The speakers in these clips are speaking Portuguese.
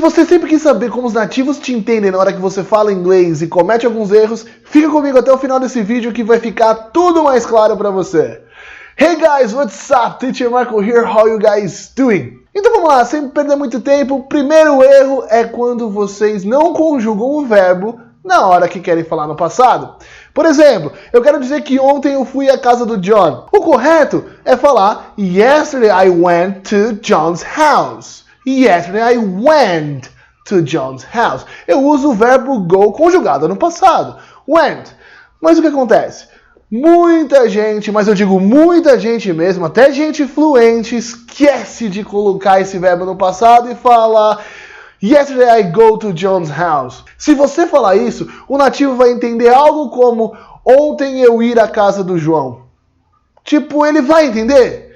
você sempre quis saber como os nativos te entendem na hora que você fala inglês e comete alguns erros, fica comigo até o final desse vídeo que vai ficar tudo mais claro para você. Hey guys, what's up? Teacher Marco here, how you guys doing? Então vamos lá, sem perder muito tempo, o primeiro erro é quando vocês não conjugam o verbo na hora que querem falar no passado. Por exemplo, eu quero dizer que ontem eu fui à casa do John. O correto é falar Yesterday I went to John's house. Yesterday I went to John's house. Eu uso o verbo go conjugado no passado. Went. Mas o que acontece? Muita gente, mas eu digo muita gente mesmo, até gente fluente, esquece de colocar esse verbo no passado e fala Yesterday I go to John's house. Se você falar isso, o nativo vai entender algo como ontem eu ir à casa do João. Tipo, ele vai entender?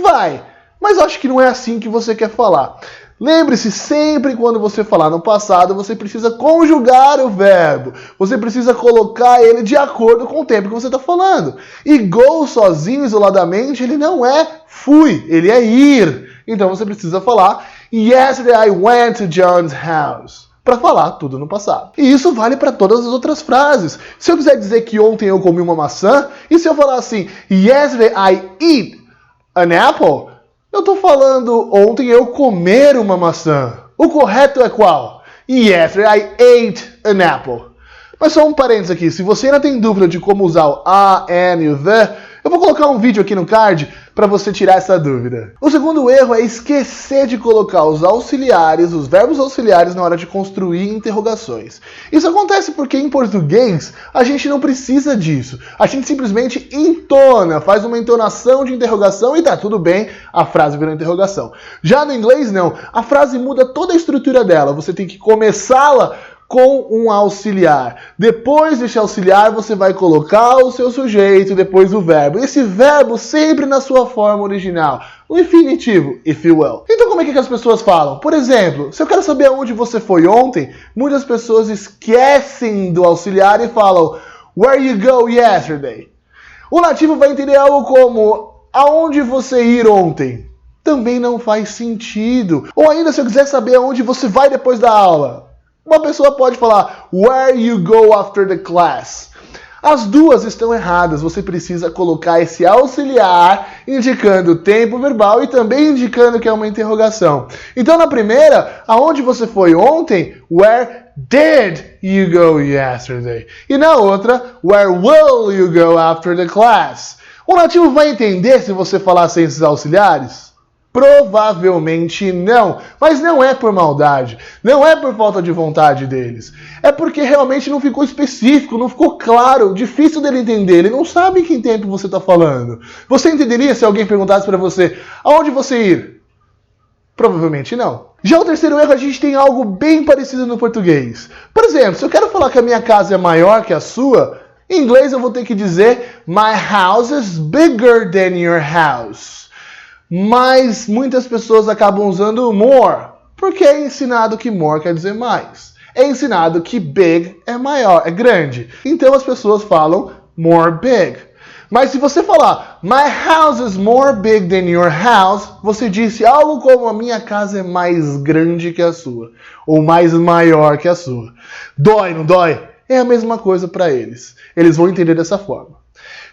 Vai. Mas eu acho que não é assim que você quer falar. Lembre-se, sempre quando você falar no passado, você precisa conjugar o verbo. Você precisa colocar ele de acordo com o tempo que você está falando. E go sozinho, isoladamente, ele não é fui, ele é ir. Então você precisa falar Yesterday I went to John's house. Para falar tudo no passado. E isso vale para todas as outras frases. Se eu quiser dizer que ontem eu comi uma maçã, e se eu falar assim, Yesterday I eat an apple, eu estou falando ontem eu comer uma maçã. O correto é qual? Yesterday I ate an apple. Mas só um parênteses aqui. Se você ainda tem dúvida de como usar o a, and e o the, eu vou colocar um vídeo aqui no card para você tirar essa dúvida. O segundo erro é esquecer de colocar os auxiliares, os verbos auxiliares na hora de construir interrogações. Isso acontece porque em português a gente não precisa disso. A gente simplesmente entona, faz uma entonação de interrogação e tá tudo bem, a frase vira interrogação. Já no inglês não, a frase muda toda a estrutura dela. Você tem que começá-la com um auxiliar. Depois desse auxiliar, você vai colocar o seu sujeito e depois o verbo. Esse verbo sempre na sua forma original. O infinitivo, if you will. Então como é que as pessoas falam? Por exemplo, se eu quero saber aonde você foi ontem, muitas pessoas esquecem do auxiliar e falam Where you go yesterday? O nativo vai entender algo como aonde você ir ontem? Também não faz sentido. Ou ainda se eu quiser saber aonde você vai depois da aula, uma pessoa pode falar Where you go after the class? As duas estão erradas. Você precisa colocar esse auxiliar indicando o tempo verbal e também indicando que é uma interrogação. Então na primeira, aonde você foi ontem? Where did you go yesterday? E na outra, Where will you go after the class? O nativo vai entender se você falar sem esses auxiliares? Provavelmente não, mas não é por maldade, não é por falta de vontade deles, é porque realmente não ficou específico, não ficou claro, difícil dele entender, ele não sabe em que tempo você está falando. Você entenderia se alguém perguntasse para você, aonde você ir? Provavelmente não. Já o terceiro erro, a gente tem algo bem parecido no português. Por exemplo, se eu quero falar que a minha casa é maior que a sua, em inglês eu vou ter que dizer My house is bigger than your house. Mas muitas pessoas acabam usando more, porque é ensinado que more quer dizer mais. É ensinado que big é maior, é grande. Então as pessoas falam more big. Mas se você falar My house is more big than your house, você disse algo como a minha casa é mais grande que a sua, ou mais maior que a sua. Dói, não dói? É a mesma coisa para eles. Eles vão entender dessa forma.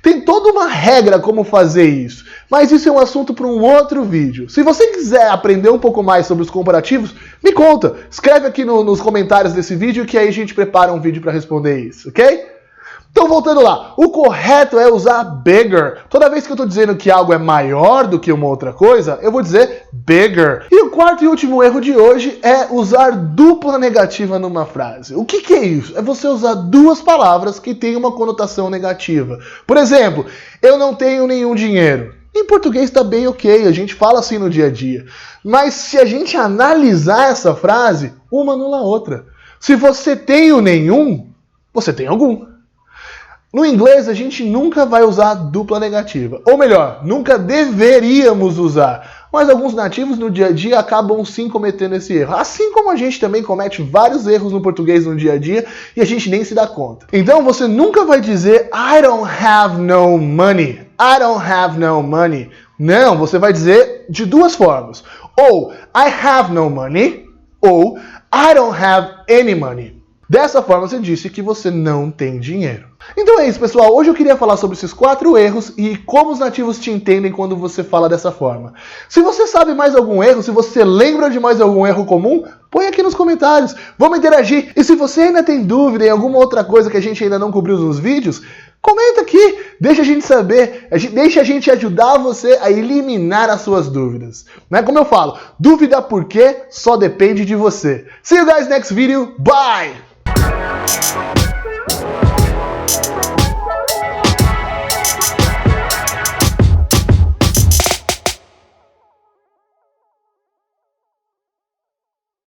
Tem toda uma regra como fazer isso, mas isso é um assunto para um outro vídeo. Se você quiser aprender um pouco mais sobre os comparativos, me conta. Escreve aqui nos comentários desse vídeo que aí a gente prepara um vídeo para responder isso, ok? Então voltando lá, o correto é usar bigger. Toda vez que eu estou dizendo que algo é maior do que uma outra coisa, eu vou dizer bigger. E o quarto e último erro de hoje é usar dupla negativa numa frase. O que é isso? É você usar duas palavras que têm uma conotação negativa. Por exemplo, eu não tenho nenhum dinheiro. Em português está bem ok, a gente fala assim no dia a dia. Mas se a gente analisar essa frase, uma anula a outra. Se você tem o nenhum, você tem algum. No inglês, a gente nunca vai usar dupla negativa. Ou melhor, nunca deveríamos usar. Mas alguns nativos no dia a dia acabam sim cometendo esse erro. Assim como a gente também comete vários erros no português no dia a dia e a gente nem se dá conta. Então você nunca vai dizer I don't have no money. I don't have no money. Não, você vai dizer de duas formas. Ou I have no money, ou I don't have any money. Dessa forma você disse que você não tem dinheiro. Então é isso, pessoal. Hoje eu queria falar sobre esses 4 erros e como os nativos te entendem quando você fala dessa forma. Se você sabe mais algum erro, se você lembra de mais algum erro comum, põe aqui nos comentários. Vamos interagir. E se você ainda tem dúvida em alguma outra coisa que a gente ainda não cobriu nos vídeos, comenta aqui. Deixa a gente saber. Deixa a gente ajudar você a eliminar as suas dúvidas. Né? Como eu falo, dúvida por quê só depende de você. See you guys next video. Bye!